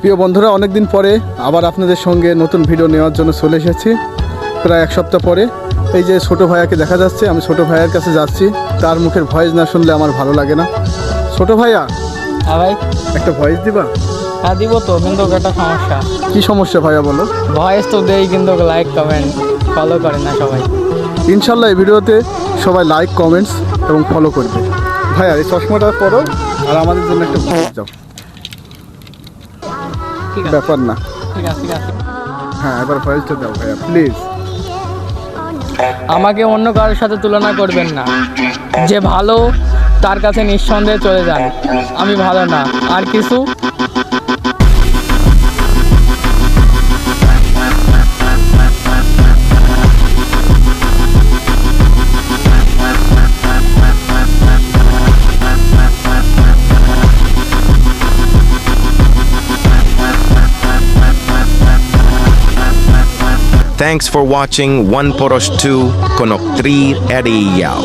প্রিয় বন্ধুরা, অনেক দিন পরে আবার আপনাদের সঙ্গে নতুন ভিডিও নেওয়ার জন্য চলে এসেছি। প্রায় এক সপ্তাহ পরে এই যে ছোটো ভাইয়াকে দেখা যাচ্ছে, আমি ছোটো ভাইয়ার কাছে যাচ্ছি। তার মুখের ভয়েস না শুনলে আমার ভালো লাগে না। ছোটো ভাইয়া, হ্যাঁ ভাই। একটা ভয়েস দিবা? হ্যাঁ দিব তো, কিন্তু একটা সমস্যা। কি সমস্যা ভাইয়া বলো? ভয়েস তো দেই, কিন্তু লাইক কমেন্ট ফলো করে না সবাই। ইনশাল্লাহ এই ভিডিওতে সবাই লাইক কমেন্টস এবং ফলো করবে। ভাইয়া এই চশমাটা পরো আর আমাদের জন্য একটা ভয়েস দাও। ঠিক আছে, ব্যাপার না। ঠিক আছে, ঠিক আছে। হ্যাঁ, এবার ভয়েসটা দাও ভাইয়া প্লিজ। আমাকে অন্য কারোর সাথে তুলনা করবেন না। যে ভালো তার কাছে নিঃসন্দেহে চলে যান। আমি ভালো না, আর কিছু Thanks for watching One Poros 2 Konok 3 Eriyaw.